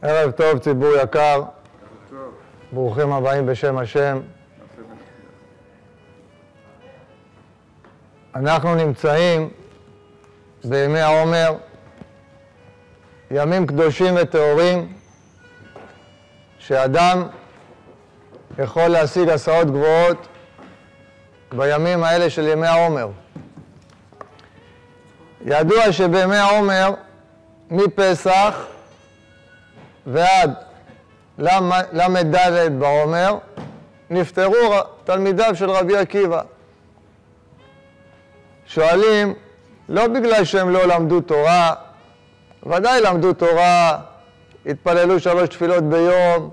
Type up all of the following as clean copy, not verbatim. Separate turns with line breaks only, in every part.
ערב טוב, ציבור יקר. ברוכים הבאים בשם השם. אנחנו נמצאים בימי העומר, ימים קדושים וטהורים, שאדם יכול להשיג השאות גבוהות בימים האלה של ימי העומר. ידוע שבימי העומר, מפסח ועד ל"ד בעומר, נפטרו תלמידיו של רבי עקיבא. שואלים, לא בגלל שהם לא למדו תורה, ודאי למדו תורה, התפללו 3 תפילות ביום,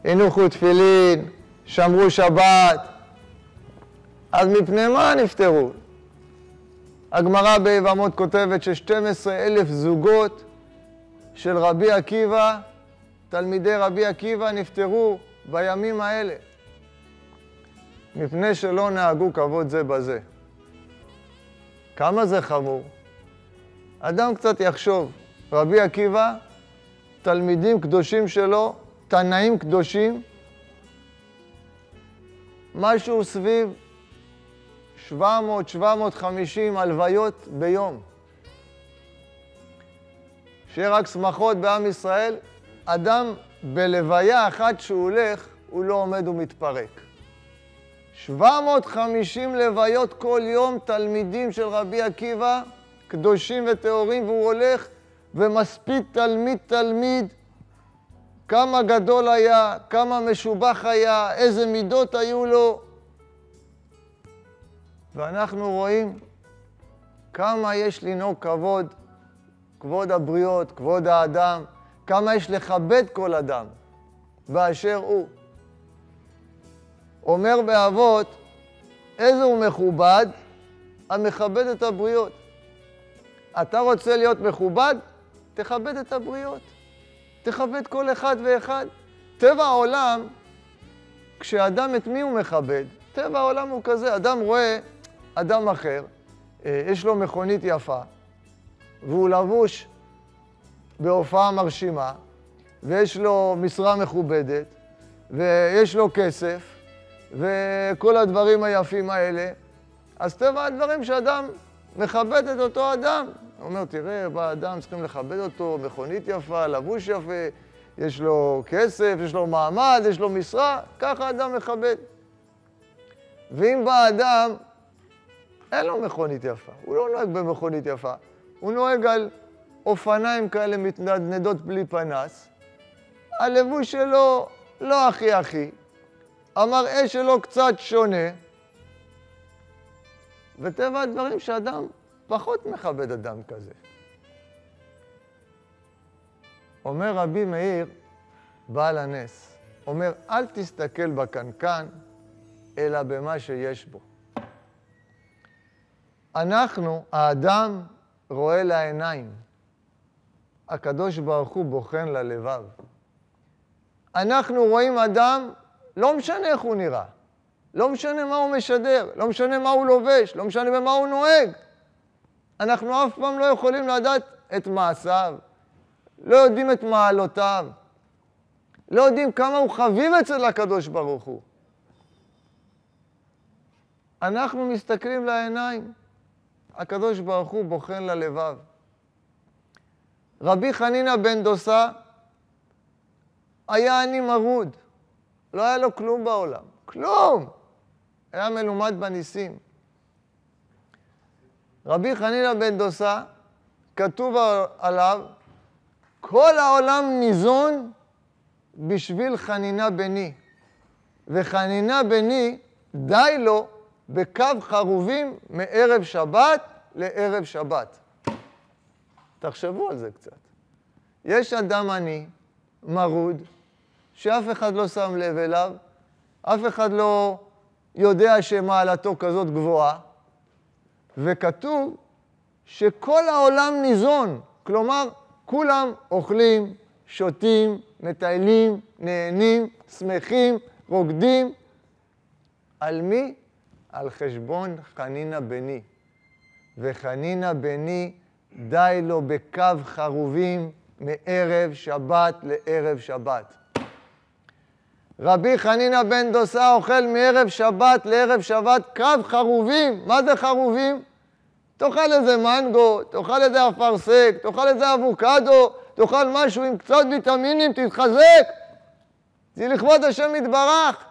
הניחו תפילין, שמרו שבת, אז מפני מה נפטרו? הגמרא ביבמות כותבת ש12,000 זוגות של רבי עקיבא, תלמידי רבי עקיבא, נפטרו בימים האלה, מפני שלא נהגו כבוד זה בזה. כמה זה חמור? אדם קצת יחשוב, רבי עקיבא, תלמידים קדושים שלו, תנאים קדושים, משהו סביב 700-750 הלוויות ביום. שיהיה רק שמחות בעם ישראל, אדם בלוויה אחת שהוא הולך, הוא לא עומד ומתפרק. 750 לוויות כל יום, תלמידים של רבי עקיבא, קדושים וטהורים, והוא הולך ומספיד תלמיד, כמה גדול היה, כמה משובח היה, איזה מידות היו לו. ואנחנו רואים כמה יש לנהוג כבוד הבריות, כבוד האדם, כמה יש לכבד כל אדם באשר הוא. אומר באבות, איזה הוא מכובד? המכבד את הבריות. אתה רוצה להיות מכובד? תכבד את הבריות. תכבד כל אחד ואחד. טבע העולם, כשאדם את מי הוא מכבד? טבע העולם הוא כזה, אדם רואה אדם אחר, יש לו מכונית יפה, והוא לבוש בהופעה מרשימה, ויש לו משרה מכובדת, ויש לו כסף, וכל הדברים היפים האלה, אז טבע הדברים שאדם מכבד את אותו אדם. הוא אומר, תראה, באדם צריכים לכבד אותו, מכונית יפה, לבוש יפה, יש לו כסף, יש לו מעמד, יש לו משרה, ככה אדם מכבד. ואם בא אדם, אין לו מכונית יפה, הוא לא נוהג במכונית יפה, הוא נוהג על אופניים כאלה מתנדנדות בלי פנס, הלבוש שלו לא הכי, המראה שלו קצת שונה, וטבע הדברים שאדם פחות מכבד אדם כזה. אומר רבי מאיר, בעל הנס, אומר, אל תסתכל בקנקן, אלא במה שיש בו. אנחנו, האדם, רואה לעיניים. הקדוש ברוך הוא בוחן ללבב. אנחנו רואים אדם, לא משנה איך הוא נראה, לא משנה מה הוא משדר, לא משנה מה הוא לובש, לא משנה במה הוא נוהג. אנחנו אף פעם לא יכולים לדעת את מעשיו, לא יודעים את מעלותיו, לא יודעים כמה הוא חביב אצל הקדוש ברוך הוא. אנחנו מסתכלים לעיניים, הקדוש ברוך הוא בוחן ללבב. רבי חנינא בן דוסה היה עני מרוד, לא היה לו כלום בעולם, כלום. היה מלומד בניסים. רבי חנינא בן דוסה, כתוב עליו, כל העולם ניזון בשביל חנינה בני, וחנינה בני די לו בקו חרובים מערב שבת לערב שבת. תחשבו על זה קצת. יש אדם עני, מרוד, שאף אחד לא שם לב אליו, אף אחד לא יודע שמעלתו כזאת גבוהה, וכתוב שכל העולם ניזון, כלומר, כולם אוכלים, שותים, מטיילים, נהנים, שמחים, רוקדים. על מי? על חשבון חנינא בני. וחנינא בני די לו בקו חרובים מערב שבת לערב שבת. רבי חנינא בן דוסא אוכל מערב שבת לערב שבת קו חרובים. מה זה חרובים? תאכל איזה מנגו, תאכל איזה אפרסק, תאכל איזה אבוקדו, תאכל משהו עם קצת ויטמינים, תתחזק. זה לכבוד השם יתברך.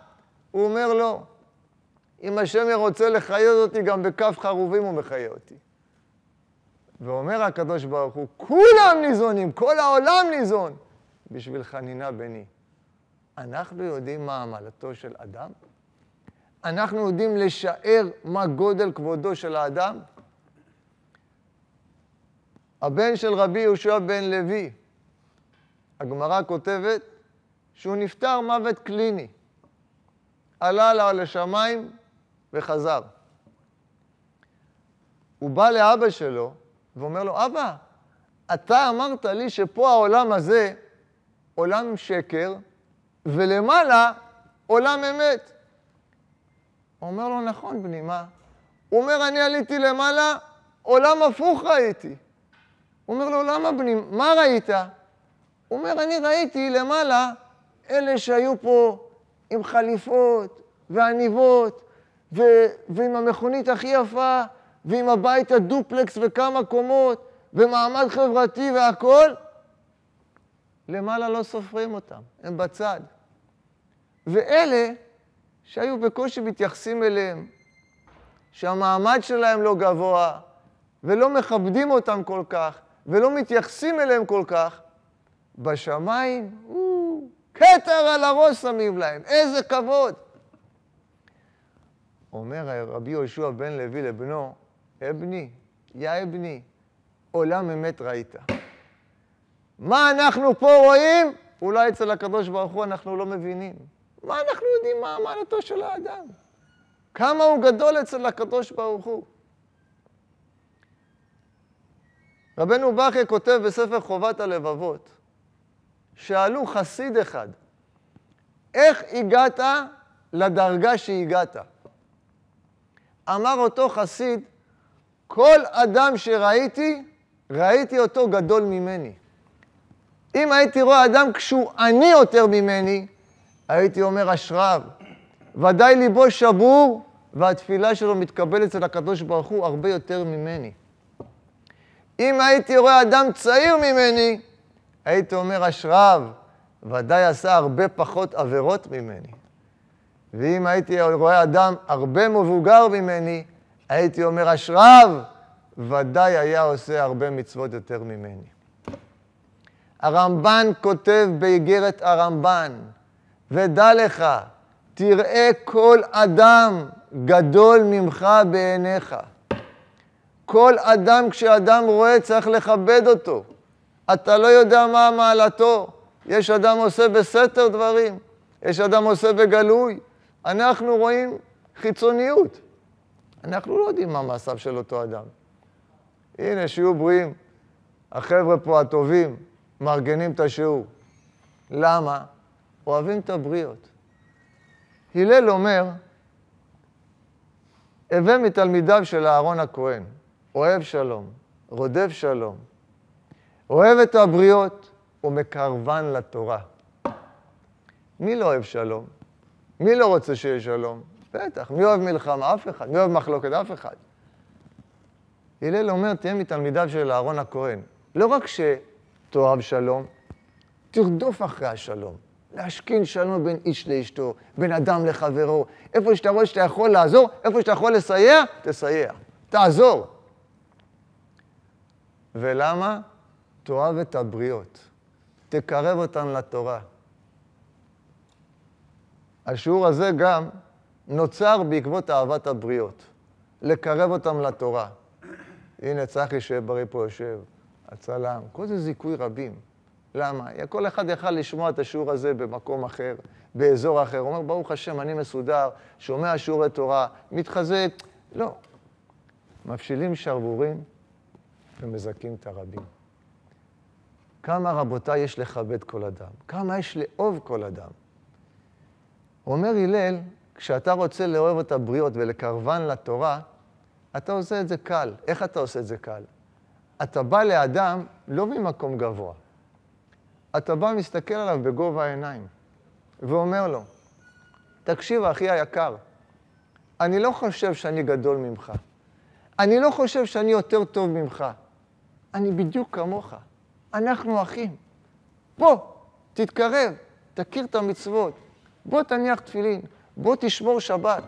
הוא אומר לו, אם השם רוצה לחיות אותי, גם בכף חרובים הוא מחיה אותי. ואומר הקדוש ברוך הוא, כולם ניזונים, כל העולם ניזון, בשביל חנינה בני. אנחנו יודעים מה עמלתו של אדם? אנחנו יודעים לשער מה גודל כבודו של האדם? הבן של רבי יהושע בן לוי, הגמרא כותבת שהוא נפטר מוות קליני. עלה לשמיים וחזר. הוא בא לאבא שלו ואומר לו, אבא, אתה אמרת לי שפה העולם הזה עולם שקר, ולמעלה עולם אמת. הוא אומר לו, נכון בני, מה? הוא אומר, אני עליתי למעלה, עולם הפוך ראיתי. הוא אומר לו, למה בני, מה ראית? הוא אומר, אני ראיתי למעלה אלה שהיו פה עם חליפות ועניבות, ועם המכונית הכי יפה, ועם הבית הדופלקס וכמה קומות, ומעמד חברתי והכל, למעלה לא סופרים אותם, הם בצד. ואלה שהיו בקושי מתייחסים אליהם, שהמעמד שלהם לא גבוה, ולא מכבדים אותם כל כך, ולא מתייחסים אליהם כל כך, בשמיים, כתר על הראש שמים להם, איזה כבוד. אומר רבי יהושע בן לוי לבנו, אבני, יא אבני, עולם אמת ראית. מה אנחנו פה רואים? אולי אצל הקדוש ברוך הוא אנחנו לא מבינים. מה אנחנו יודעים מה עמלתו של האדם? כמה הוא גדול אצל הקדוש ברוך הוא. רבנו בכי כותב בספר חובת הלבבות, שאלו חסיד אחד, איך הגעת לדרגה שהגעת? אמר אותו חסיד, כל אדם שראיתי, ראיתי אותו גדול ממני. אם הייתי רואה אדם כשהוא עני יותר ממני, הייתי אומר אשריו. ודאי ליבו שבור, והתפילה שלו מתקבלת אצל הקדוש ברוך הוא הרבה יותר ממני. אם הייתי רואה אדם צעיר ממני, הייתי אומר אשריו, ודאי עשה הרבה פחות עבירות ממני. ואם הייתי רואה אדם הרבה מבוגר ממני, הייתי אומר אשריו, ודאי היה עושה הרבה מצוות יותר ממני. הרמב"ן כותב באיגרת הרמב"ן, ודע לך, תראה כל אדם גדול ממך בעיניך. כל אדם, כשאדם רואה, צריך לכבד אותו. אתה לא יודע מה מעלתו. יש אדם עושה בסתר דברים, יש אדם עושה בגלוי. אנחנו רואים חיצוניות. אנחנו לא יודעים מה מעשיו של אותו אדם. הנה, שיהיו בריאים. החבר'ה פה הטובים מארגנים את השיעור. למה? אוהבים את הבריות. הלל אומר, הווה מתלמידיו של אהרון הכהן, אוהב שלום, רודף שלום, אוהב את הבריות ומקרבן לתורה. מי לא אוהב שלום? מי לא רוצה שיהיה שלום? בטח. מי אוהב מלחמה? אף אחד. מי אוהב מחלוקת? אף אחד. הלל אומר, תהיה מתלמידיו של אהרון הכהן. לא רק שתאהב שלום, תרדוף אחרי השלום. להשכין שלום בין איש לאשתו, בין אדם לחברו. איפה שאתה רואה שאתה יכול לעזור, איפה שאתה יכול לסייע, תסייע. תעזור. ולמה? תאהב את הבריות. תקרב אותן לתורה. השיעור הזה גם נוצר בעקבות אהבת הבריות. לקרב אותם לתורה. הנה, צחי שברי פה יושב, הצלם. כל זה זיכוי רבים. למה? כל אחד יכל לשמוע את השיעור הזה במקום אחר, באזור אחר. הוא אומר, ברוך השם, אני מסודר, שומע שיעורי תורה, מתחזק. לא. מפשילים שרבורים ומזכים את הרבים. כמה רבותיי יש לכבד כל אדם? כמה יש לאהוב כל אדם? הוא אומר הלל, כשאתה רוצה לאהוב את הבריות ולקרבן לתורה, אתה עושה את זה קל. איך אתה עושה את זה קל? אתה בא לאדם לא ממקום גבוה. אתה בא מסתכל עליו בגובה העיניים, ואומר לו, תקשיב, אחי היקר, אני לא חושב שאני גדול ממך. אני לא חושב שאני יותר טוב ממך. אני בדיוק כמוך. אנחנו אחים. בוא, תתקרב, תכיר את המצוות. בוא תניח תפילין, בוא תשמור שבת.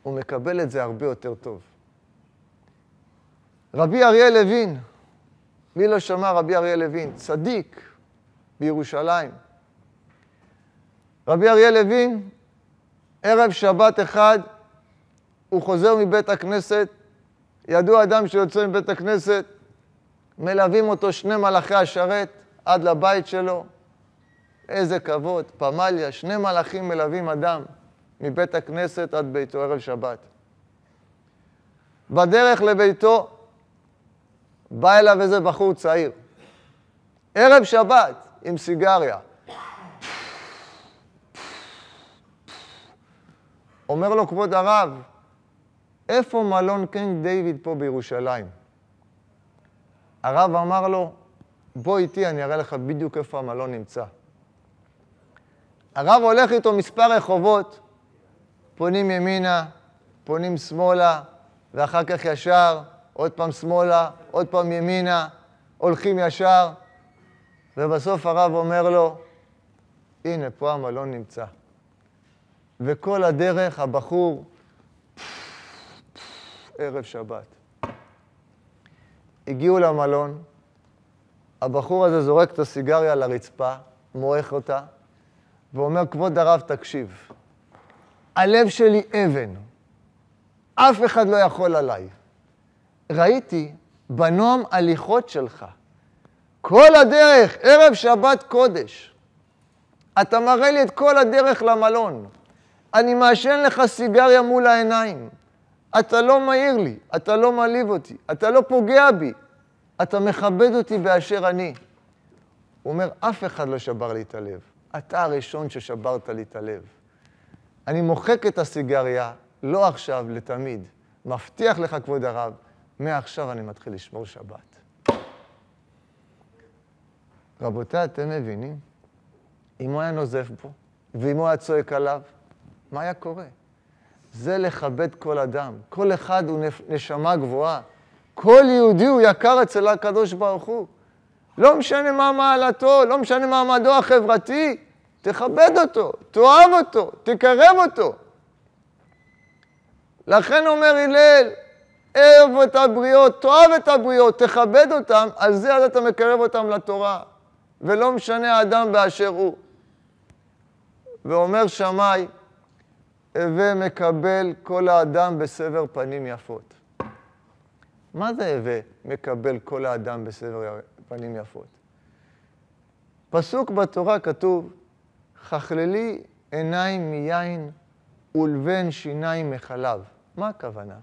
הוא מקבל את זה הרבה יותר טוב. רבי אריה לוין, מי לא שמע רבי אריה לוין? צדיק בירושלים. רבי אריה לוין, ערב שבת אחד, הוא חוזר מבית הכנסת, ידוע אדם שיוצא מבית הכנסת, מלווים אותו 2 מלאכי השרת עד לבית שלו. איזה כבוד, פמליה, 2 מלאכים מלווים אדם מבית הכנסת עד ביתו ערב שבת. בדרך לביתו בא אליו איזה בחור צעיר. ערב שבת עם סיגריה. אומר לו, כבוד הרב, איפה מלון קינג דיוויד פה בירושלים? הרב אמר לו, בוא איתי, אני אראה לך בדיוק איפה המלון נמצא. הרב הולך איתו מספר רחובות, פונים ימינה, פונים שמאלה, ואחר כך ישר, עוד פעם שמאלה, עוד פעם ימינה, הולכים ישר, ובסוף הרב אומר לו, הנה, פה המלון נמצא. וכל הדרך הבחור, ערב שבת. הגיעו למלון, הבחור הזה זורק את הסיגריה על הרצפה, מועך אותה, ואומר, כבוד הרב, תקשיב, הלב שלי אבן, אף אחד לא יכול עליי. ראיתי בנועם הליכות שלך, כל הדרך, ערב שבת קודש. אתה מראה לי את כל הדרך למלון. אני מעשן לך סיגריה מול העיניים. אתה לא מעיר לי, אתה לא מעליב אותי, אתה לא פוגע בי. אתה מכבד אותי באשר אני. הוא אומר, אף אחד לא שבר לי את הלב. אתה הראשון ששברת לי את הלב. אני מוחק את הסיגריה, לא עכשיו, לתמיד. מבטיח לך, כבוד הרב, מעכשיו אני מתחיל לשמור שבת. רבותיי, אתם מבינים? אם הוא היה נוזף בו, ואם הוא היה צועק עליו, מה היה קורה? זה לכבד כל אדם. כל אחד הוא נשמה גבוהה. כל יהודי הוא יקר אצל הקדוש ברוך הוא. לא משנה מה מעלתו, לא משנה מה מעמדו החברתי, תכבד אותו, תאהב אותו, תקרב אותו. לכן אומר הלל, אהב את הבריות, תאהב את הבריות, תכבד אותם, על זה אז אתה מקרב אותם לתורה. ולא משנה האדם באשר הוא. ואומר שמאי, הווה מקבל כל האדם בסבר פנים יפות. מה זה הווה מקבל כל האדם בסבר פנים יפות? פסוק בתורה כתוב, חכללי עיניים מיין ולבן שיניים מחלב. מה הכוונה?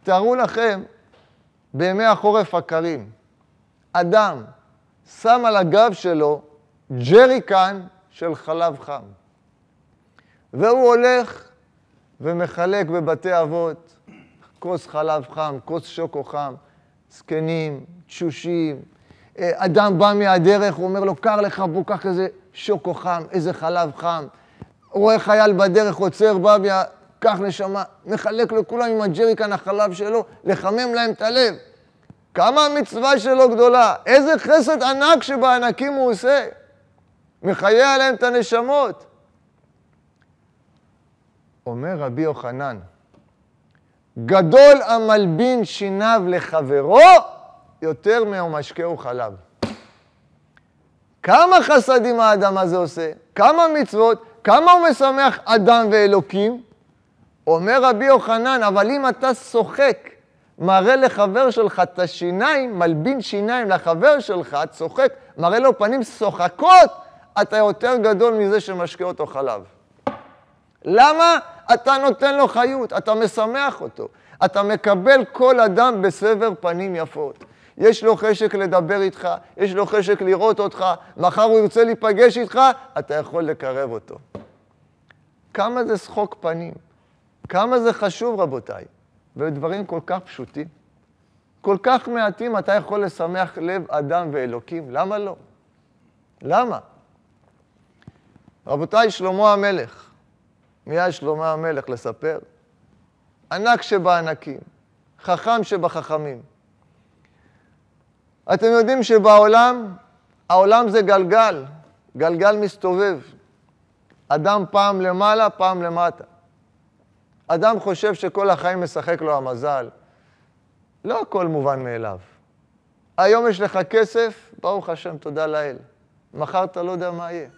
תארו לכם, בימי החורף הקרים, אדם שם על הגב שלו ג'ריקן של חלב חם. והוא הולך ומחלק בבתי אבות כוס חלב חם, כוס שוקו חם, זקנים, תשושים. אדם בא מהדרך, הוא אומר לו, קר לך, בוא קח איזה שוקו חם, איזה חלב חם. רואה חייל בדרך, עוצר, בא, קח נשמה, מחלק לכולם עם הג'ריקן החלב שלו, לחמם להם את הלב. כמה המצווה שלו גדולה, איזה חסד ענק שבענקים הוא עושה. מחיה עליהם את הנשמות. אומר רבי יוחנן, גדול המלבין שיניו לחברו, יותר מהמשקהו חלב. כמה חסדים האדם הזה עושה, כמה מצוות, כמה הוא משמח אדם ואלוקים. אומר רבי יוחנן, אבל אם אתה שוחק, מראה לחבר שלך את השיניים, מלבין שיניים לחבר שלך, צוחק, מראה לו פנים שוחקות, אתה יותר גדול מזה שמשקה אותו חלב. למה? אתה נותן לו חיות, אתה משמח אותו. אתה מקבל כל אדם בסבר פנים יפות. יש לו חשק לדבר איתך, יש לו חשק לראות אותך, מחר הוא ירצה להיפגש איתך, אתה יכול לקרב אותו. כמה זה שחוק פנים, כמה זה חשוב רבותיי, ודברים כל כך פשוטים. כל כך מעטים אתה יכול לשמח לב אדם ואלוקים, למה לא? למה? רבותיי, שלמה המלך, מי היה שלמה המלך לספר? ענק שבענקים, חכם שבחכמים. אתם יודעים שבעולם, העולם זה גלגל, גלגל מסתובב. אדם פעם למעלה, פעם למטה. אדם חושב שכל החיים משחק לו המזל. לא הכל מובן מאליו. היום יש לך כסף, ברוך השם, תודה לאל. מחר אתה לא יודע מה יהיה.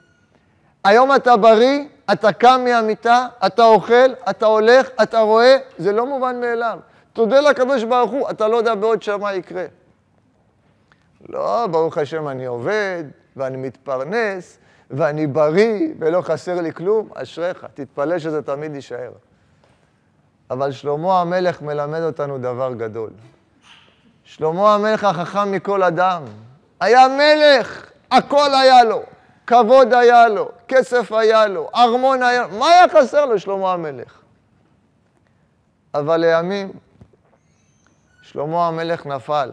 היום אתה בריא, אתה קם מהמיטה, אתה אוכל, אתה הולך, אתה רואה, זה לא מובן מאליו. תודה לקדוש ברוך הוא, אתה לא יודע בעוד שמה יקרה. לא, ברוך השם, אני עובד, ואני מתפרנס, ואני בריא, ולא חסר לי כלום, אשריך, תתפלא שזה תמיד יישאר. אבל שלמה המלך מלמד אותנו דבר גדול. שלמה המלך החכם מכל אדם. היה מלך, הכל היה לו. כבוד היה לו, כסף היה לו, ארמון היה לו. מה היה חסר לו שלמה המלך? אבל לימים, שלמה המלך נפל.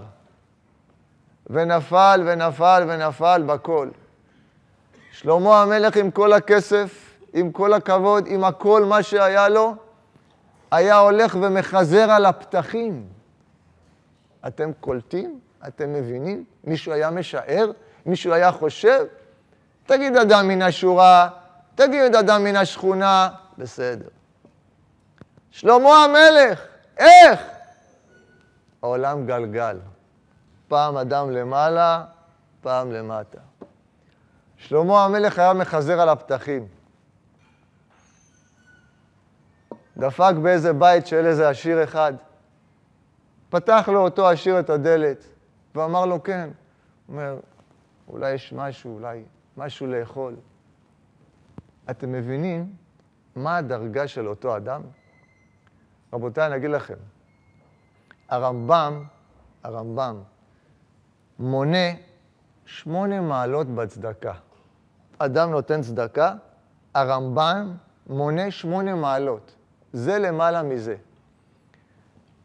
ונפל ונפל ונפל בכל. שלמה המלך עם כל הכסף, עם כל הכבוד, עם הכל מה שהיה לו, היה הולך ומחזר על הפתחים. אתם קולטים? אתם מבינים? מישהו היה משער? מישהו היה חושב? תגיד אדם מן השורה, תגיד אדם מן השכונה, בסדר. שלמה המלך, איך? העולם גלגל. פעם אדם למעלה, פעם למטה. שלמה המלך היה מחזר על הפתחים. דפק באיזה בית של איזה עשיר אחד. פתח לו אותו עשיר את הדלת, ואמר לו כן. הוא אומר, אולי יש משהו, אולי משהו לאכול. אתם מבינים מה הדרגה של אותו אדם? רבותיי, אני אגיד לכם. הרמב"ם מונה 8 מעלות בצדקה. אדם נותן צדקה, הרמב"ם מונה 8 מעלות. זה למעלה מזה.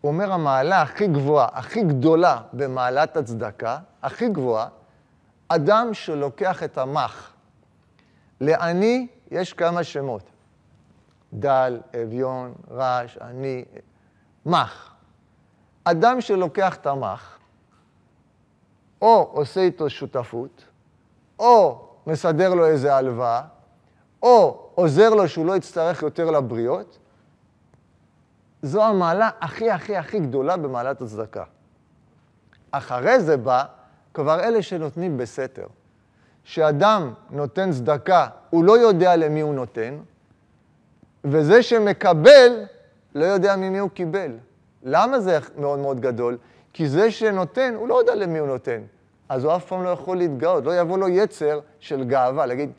הוא אומר, המעלה הכי גבוהה, הכי גדולה במעלת הצדקה, הכי גבוהה, אדם שלוקח את המח. לעני יש כמה שמות. דל, אביון, רש, עני, מח. אדם שלוקח את המח, או עושה איתו שותפות, או מסדר לו איזה הלוואה, או עוזר לו שהוא לא יצטרך יותר לבריות, זו המעלה הכי גדולה במעלת הצדקה. אחרי זה בא כבר אלה שנותנים בסתר. שאדם נותן צדקה, הוא לא יודע למי הוא נותן, וזה שמקבל לא יודע ממי הוא קיבל. למה זה מאוד מאוד גדול? כי זה שנותן, הוא לא יודע למי הוא נותן. אז הוא אף פעם לא יכול להתגאות, לא יבוא לו יצר של גאווה, להגיד,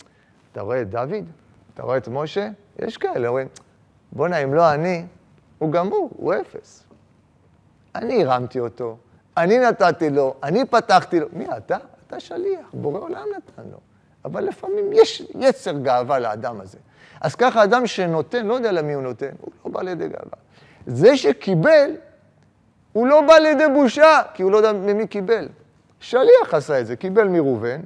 אתה רואה את דוד? אתה רואה את משה? יש כאלה, רואים, בוא אם לא אני, הוא גמור, הוא אפס. אני הרמתי אותו, אני נתתי לו, אני פתחתי לו. מי אתה? אתה שליח, בורא עולם נתן לו. אבל לפעמים יש יצר גאווה לאדם הזה. אז ככה אדם שנותן, לא יודע למי הוא נותן, הוא לא בא לידי גאווה. זה שקיבל, הוא לא בא לידי בושה, כי הוא לא יודע ממי קיבל. שליח עשה את זה, קיבל מראובן,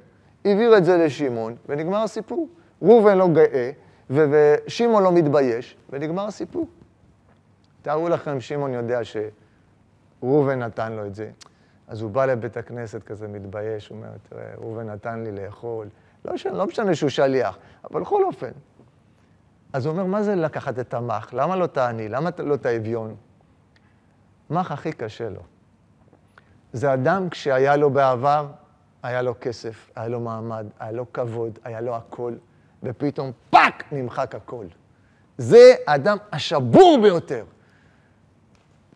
העביר את זה לשמעון, ונגמר הסיפור. ראובן לא גאה, ושמעון לא מתבייש, ונגמר הסיפור. תארו לכם, שמעון יודע שראובן נתן לו את זה. אז הוא בא לבית הכנסת כזה מתבייש, הוא אומר, תראה, ראובן נתן לי לאכול. לא משנה שהוא שליח, אבל בכל אופן. אז הוא אומר, מה זה לקחת את המח? למה לא תעני? למה לא את האביון? מח הכי קשה לו. זה אדם כשהיה לו בעבר, היה לו כסף, היה לו מעמד, היה לו כבוד, היה לו הכל, ופתאום פאק נמחק הכל. זה האדם השבור ביותר.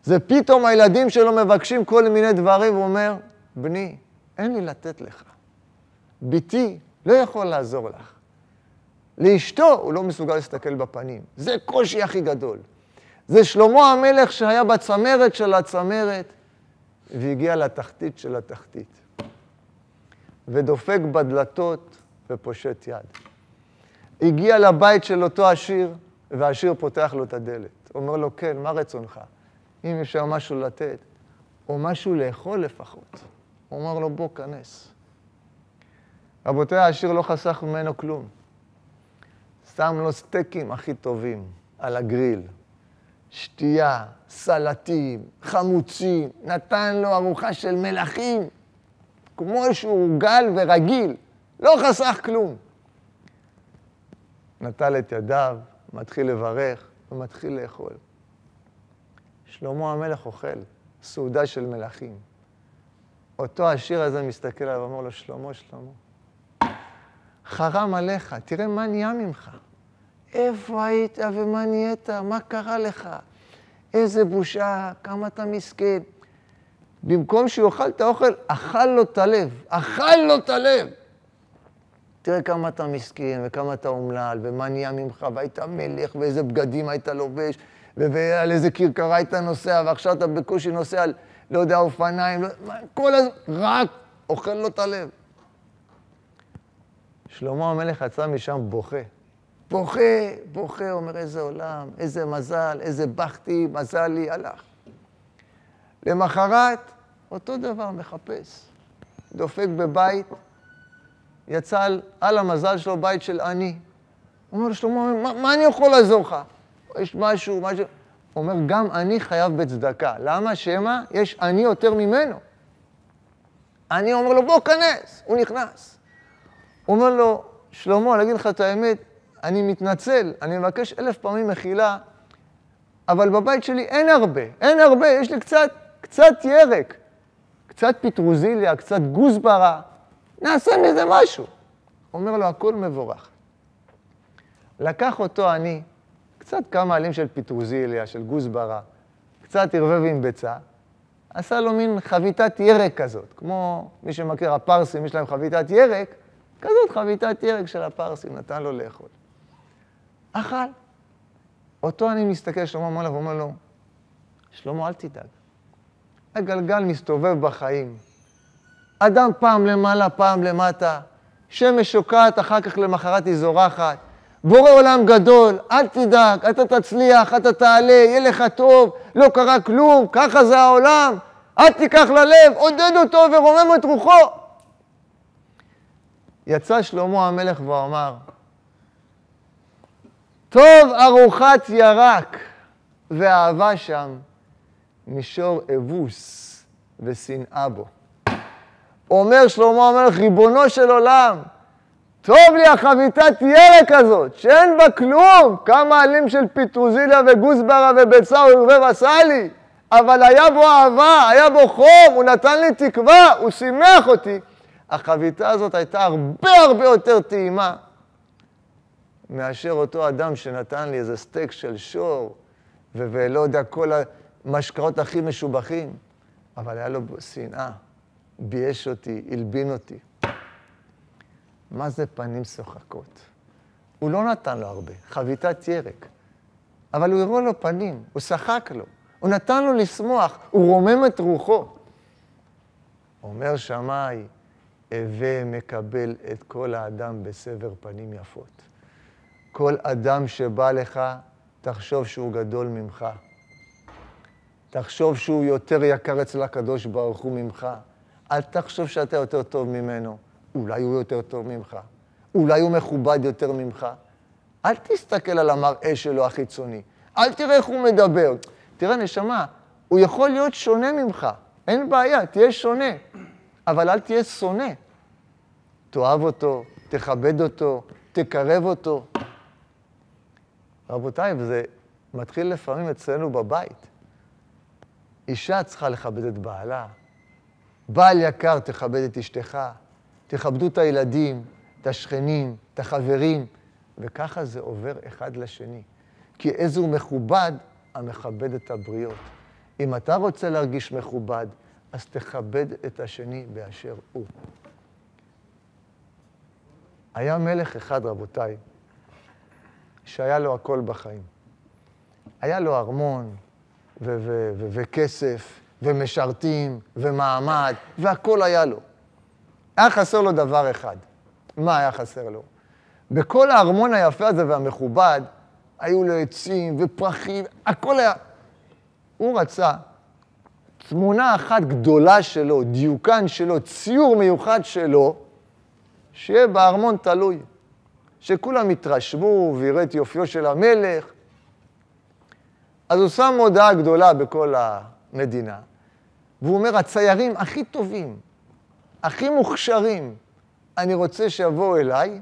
זה פתאום הילדים שלו מבקשים כל מיני דברים, והוא אומר, בני, אין לי לתת לך. ביתי לא יכול לעזור לך. לאשתו הוא לא מסוגל להסתכל בפנים. זה קושי הכי גדול. זה שלמה המלך שהיה בצמרת של הצמרת, והגיע לתחתית של התחתית. ודופק בדלתות ופושט יד. הגיע לבית של אותו עשיר, והעשיר פותח לו את הדלת. הוא אומר לו, כן, מה רצונך? אם אפשר משהו לתת, או משהו לאכול לפחות. הוא אומר לו, בוא, כנס. רבותיי, העשיר לא חסך ממנו כלום. שם לו סטייקים הכי טובים על הגריל, שתייה, סלטים, חמוצים, נתן לו ארוחה של מלכים, כמו שהוא גל ורגיל, לא חסך כלום. נטל את ידיו, מתחיל לברך ומתחיל לאכול. שלמה המלך אוכל, סעודה של מלכים. אותו השיר הזה מסתכל עליו ואומר לו, שלמה, שלמה, חרם עליך, תראה מה נהיה ממך. איפה היית ומה נהיית? מה קרה לך? איזה בושה, כמה אתה מסכן. במקום שיאכל את האוכל, אכל לו את הלב, אכל לו את הלב. תראה כמה אתה מסכן וכמה אתה אומלל, ומה נהיה ממך, והיית מלך, ואיזה בגדים היית לובש, ועל איזה כרכרה היית נוסע, ועכשיו אתה בקושי נוסע על, לא יודע, אופניים, כל הזמן, רק אוכל לו את הלב. שלמה המלך יצא משם בוכה. בוכה, בוכה, אומר איזה עולם, איזה מזל, איזה בכתי, מזל לי, הלך. למחרת, אותו דבר מחפש. דופק בבית, יצא על המזל שלו בית של עני. הוא אומר לשלמה, מה אני יכול לעזור לך? יש משהו. הוא אומר, גם אני חייב בצדקה. למה? שמה? יש עני יותר ממנו. אני אומר לו, בוא כנס. הוא נכנס. הוא אומר לו, שלמה, להגיד לך את האמת, אני מתנצל, אני מבקש 1000 פעמים מחילה, אבל בבית שלי אין הרבה, יש לי קצת ירק, קצת פטרוזיליה, קצת גוזברה, נעשה מזה משהו. אומר לו, הכל מבורך. לקח אותו אני, קצת כמה עלים של פטרוזיליה, של גוזברה, קצת ערבב עם ביצה, עשה לו מין חביתת ירק כזאת, כמו מי שמכיר, הפרסים, יש להם חביתת ירק, כזאת חביתת ירק של הפרסים, נתן לו לאכול. אכל. אותו אני מסתכל, שלמה המלך, ואומר לו, שלמה, אל תדאג. הגלגל מסתובב בחיים. אדם פעם למעלה, פעם למטה, שמש שוקעת, אחר כך למחרת היא זורחת. בורא עולם גדול, אל תדאג, אתה תצליח, אתה תעלה, יהיה לך טוב, לא קרה כלום, ככה זה העולם. אל תיקח ללב, עודד אותו ורומם את רוחו. יצא שלמה המלך ואמר, טוב ארוחת ירק, ואהבה שם מישור אבוס ושנאה בו. אומר שלמה המלך, ריבונו של עולם, טוב לי החביתת ירק הזאת, שאין בה כלום, כמה עלים של פטרוזיליה וגוזברה וביצה וערבב עשה לי, אבל היה בו אהבה, היה בו חום, הוא נתן לי תקווה, הוא שימח אותי. החביתה הזאת הייתה הרבה יותר טעימה מאשר אותו אדם שנתן לי איזה סטייק של שור, ולא יודע, כל המשקאות הכי משובחים, אבל היה לו שנאה, בייש אותי, הלבין אותי. מה זה פנים שוחקות? הוא לא נתן לו הרבה, חביתת ירק, אבל הוא הראו לו פנים, הוא שחק לו, הוא נתן לו לשמוח, הוא רומם את רוחו. אומר שמאי, הווה מקבל את כל האדם בסבר פנים יפות. כל אדם שבא לך, תחשוב שהוא גדול ממך. תחשוב שהוא יותר יקר אצל הקדוש ברוך הוא ממך. אל תחשוב שאתה יותר טוב ממנו. אולי הוא יותר טוב ממך. אולי הוא מכובד יותר ממך. אל תסתכל על המראה שלו החיצוני. אל תראה איך הוא מדבר. תראה, נשמה, הוא יכול להיות שונה ממך. אין בעיה, תהיה שונה. אבל אל תהיה שונא. תאהב אותו, תכבד אותו, תקרב אותו. רבותיי, וזה מתחיל לפעמים אצלנו בבית. אישה צריכה לכבד את בעלה. בעל יקר, תכבד את אשתך. תכבדו את הילדים, את השכנים, את החברים. וככה זה עובר אחד לשני. כי איזה הוא מכובד, המכבד את הבריות. אם אתה רוצה להרגיש מכובד, אז תכבד את השני באשר הוא. היה מלך אחד, רבותיי, שהיה לו הכל בחיים. היה לו ארמון וכסף ומשרתים ומעמד, והכל היה לו. היה חסר לו דבר אחד. מה היה חסר לו? בכל הארמון היפה הזה והמכובד, היו לו עצים ופרחים, הכל היה. הוא רצה תמונה אחת גדולה שלו, דיוקן שלו, ציור מיוחד שלו, שיהיה בארמון תלוי, שכולם יתרשמו ויראה את יופיו של המלך. אז הוא שם מודעה גדולה בכל המדינה, והוא אומר, הציירים הכי טובים, הכי מוכשרים, אני רוצה שיבואו אליי,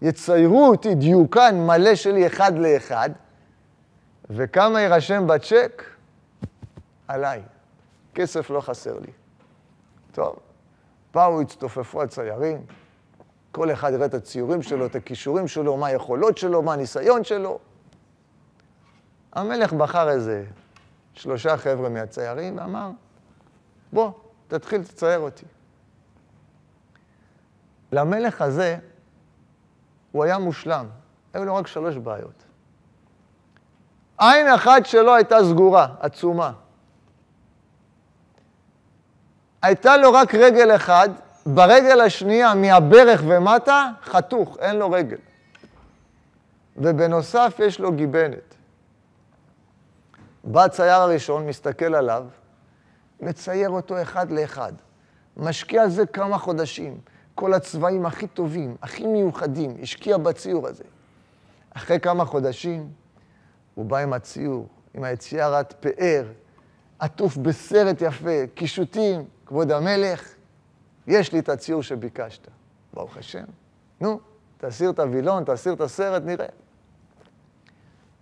יציירו אותי דיוקן מלא שלי אחד לאחד, וכמה יירשם בצ'ק? עליי. כסף לא חסר לי. טוב, באו, הצטופפו הציירים, כל אחד יראה את הציורים שלו, את הכישורים שלו, מה היכולות שלו, מה הניסיון שלו. המלך בחר איזה 3 חבר'ה מהציירים ואמר, בוא, תתחיל לצייר אותי. למלך הזה, הוא היה מושלם. היו לו רק 3 בעיות. עין אחת שלו הייתה סגורה, עצומה. הייתה לו רק רגל אחד, ברגל השנייה מהברך ומטה, חתוך, אין לו רגל. ובנוסף יש לו גיבנת. בא הצייר הראשון, מסתכל עליו, מצייר אותו אחד לאחד. משקיע על זה כמה חודשים. כל הצבעים הכי טובים, הכי מיוחדים, השקיע בציור הזה. אחרי כמה חודשים, הוא בא עם הציור, עם היצירת פאר, עטוף בסרט יפה, קישוטים, כבוד המלך, יש לי את הציור שביקשת. ברוך השם. נו, תסיר את הווילון, תסיר את הסרט, נראה.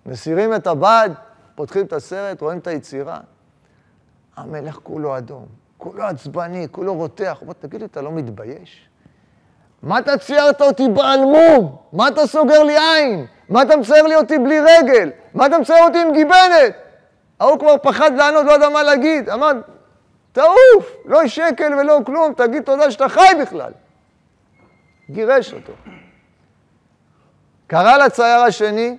מסירים את הבד, פותחים את הסרט, רואים את היצירה. המלך כולו אדום, כולו עצבני, כולו רותח. בוא, תגיד לי, אתה לא מתבייש? מה אתה ציירת אותי בעלמום? מה אתה סוגר לי עין? מה אתה מצייר לי אותי בלי רגל? מה אתה מצייר אותי עם גיבנת? ההוא כבר פחד לענות, לא יודע מה להגיד. אמר, תעוף, לא שקל ולא כלום, תגיד תודה שאתה חי בכלל. גירש אותו. קרא לצייר השני,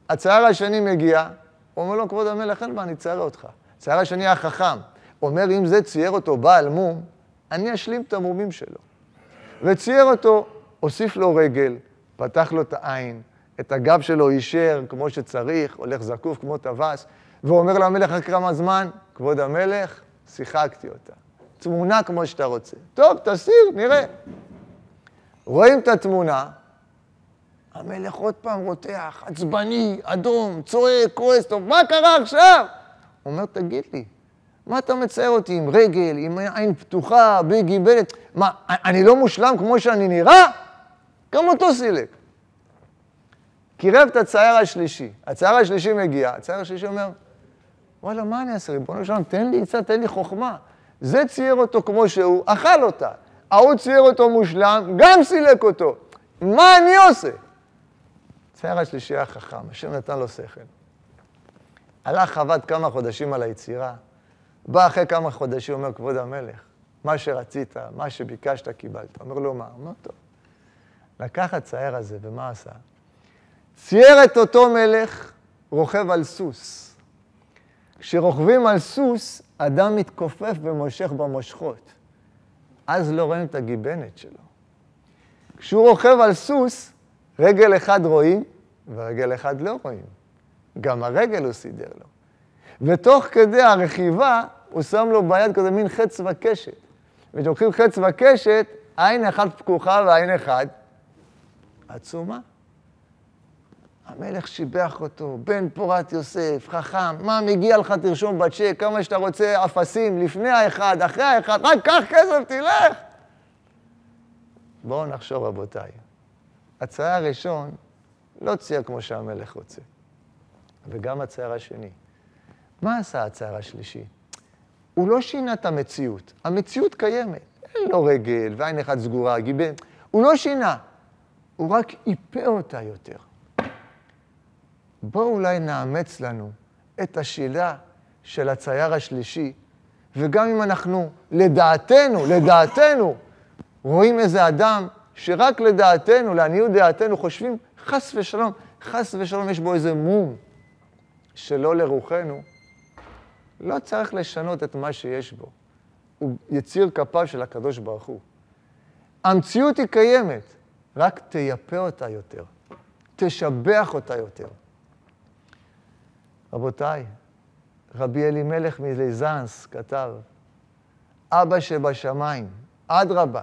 הצייר השני מגיע, הוא אומר לו, כבוד המלך, אין בה, אני אצייר אותך. הצייר השני היה חכם. אומר, אם זה צייר אותו בעל מום, אני אשלים את המומים שלו. וצייר אותו, הוסיף לו רגל, פתח לו את העין, את הגב שלו יישר כמו שצריך, הולך זקוף כמו טווס, ואומר למלך אחרי כמה זמן, כבוד המלך, שיחקתי אותה. תמונה כמו שאתה רוצה. טוב, תסיר, נראה. רואים את התמונה, המלך עוד פעם רותח, עצבני, אדום, צועק, כועס, טוב, מה קרה עכשיו? הוא אומר, תגיד לי, מה אתה מצייר אותי עם רגל, עם עין פתוחה, בלי גיבנת? מה, אני לא מושלם כמו שאני נראה? גם אותו סילק. קירב את הצייר השלישי. הצייר השלישי מגיע, הצייר השלישי אומר, וואלה, מה אני אעשה? ריבונו שלום, תן לי עצה, תן לי חוכמה. זה צייר אותו כמו שהוא, אכל אותה. ההוא צייר אותו מושלם, גם סילק אותו. מה אני עושה? הצייר השלישי היה חכם, השם נתן לו שכל. הלך עבד כמה חודשים על היצירה, בא אחרי כמה חודשים, אומר, כבוד המלך, מה שרצית, מה שביקשת, קיבלת. אומר לו, מה? אומר, טוב. לקח הצייר הזה, ומה עשה? צייר את אותו מלך, רוכב על סוס. כשרוכבים על סוס, אדם מתכופף ומושך במושכות. אז לא רואים את הגיבנת שלו. כשהוא רוכב על סוס, רגל אחד רואים, ורגל אחד לא רואים. גם הרגל הוא סידר לו. ותוך כדי הרכיבה, הוא שם לו ביד כזה מין חץ וקשת. וכשלוקחים חץ וקשת, עין אחת פקוחה ועין אחד עצומה. המלך שיבח אותו, בן פורת יוסף, חכם, מה מגיע לך תרשום בצ'ק, כמה שאתה רוצה אפסים, לפני האחד, אחרי האחד, רק קח כסף, תלך. בואו נחשוב רבותיי. הצייר הראשון לא צייר כמו שהמלך רוצה. וגם הצייר השני. מה עשה הצייר השלישי? הוא לא שינה את המציאות. המציאות קיימת. אין לו רגל ועין אחת סגורה, גיבן. הוא לא שינה. הוא רק איפה אותה יותר. בואו אולי נאמץ לנו את השילה של הצייר השלישי, וגם אם אנחנו לדעתנו, רואים איזה אדם שרק לדעתנו, לעניות דעתנו, חושבים חס ושלום יש בו איזה מום שלא לרוחנו, לא צריך לשנות את מה שיש בו. הוא יציר כפיו של הקדוש ברוך הוא. המציאות היא קיימת, רק תייפה אותה יותר, תשבח אותה יותר. רבותיי, רבי אלימלך מליזנס כתב, אבא שבשמיים, אדרבה,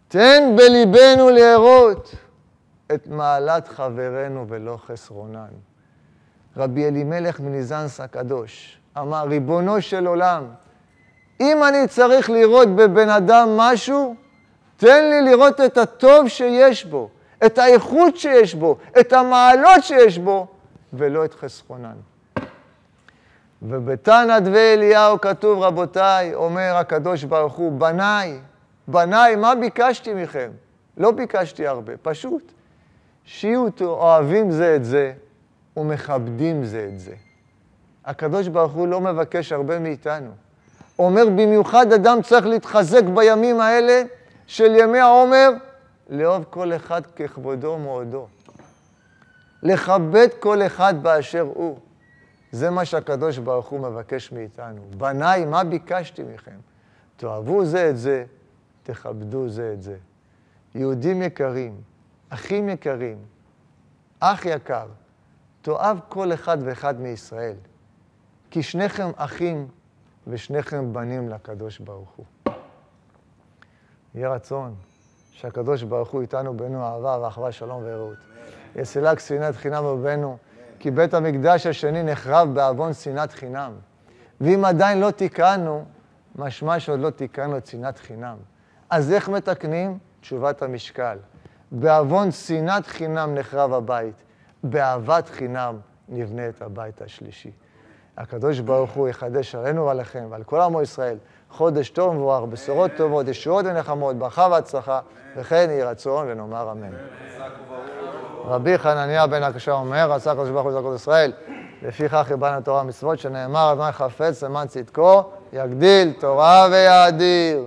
תן בליבנו להראות את מעלת חברנו ולא חסרונן. רבי אלימלך מליז'נסק הקדוש אמר, ריבונו של עולם, אם אני צריך לראות בבן אדם משהו, תן לי לראות את הטוב שיש בו, את האיכות שיש בו, את המעלות שיש בו, ולא את חסרונן. ובתנא דבי אליהו כתוב, רבותיי, אומר הקדוש ברוך הוא, בניי, מה ביקשתי מכם? לא ביקשתי הרבה, פשוט. שיהיו אוהבים זה את זה ומכבדים זה את זה. הקדוש ברוך הוא לא מבקש הרבה מאיתנו. אומר, במיוחד אדם צריך להתחזק בימים האלה של ימי העומר, לאהוב כל אחד ככבודו ומאודו. לכבד כל אחד באשר הוא. זה מה שהקדוש ברוך הוא מבקש מאיתנו. בניי, מה ביקשתי מכם? תאהבו זה את זה, תכבדו זה את זה. יהודים יקרים, אחים יקרים, אח יקר, תאהב כל אחד ואחד מישראל, כי שניכם אחים ושניכם בנים לקדוש ברוך הוא. יהיה רצון שהקדוש ברוך הוא איתנו בנו אהבה ואחווה, שלום ורעות. יסלק שנאת חינם בנו, כי בית המקדש השני נחרב בעוון שנאת חינם. ואם עדיין לא תיקנו, משמע שעוד לא תיקנו את שנאת חינם. אז איך מתקנים? תשובת המשקל. בעוון שנאת חינם נחרב הבית, באהבת חינם נבנה את הבית השלישי. הקדוש ברוך הוא יחדש עלינו ועליכם ועל כל עמו ישראל חודש טוב ומבורך, בשורות טובות, ישועות ונחמות, ברכה והצלחה, וכן יהי רצון ונאמר אמן. רבי חנניה בן הקשה אומר, עשה הקדוש ברוך הוא לזכות ישראל, לפיכך קיבלנו תורה ומצוות, שנאמר, אדוני חפץ למען צדקו, יגדיל תורה ויאדיר.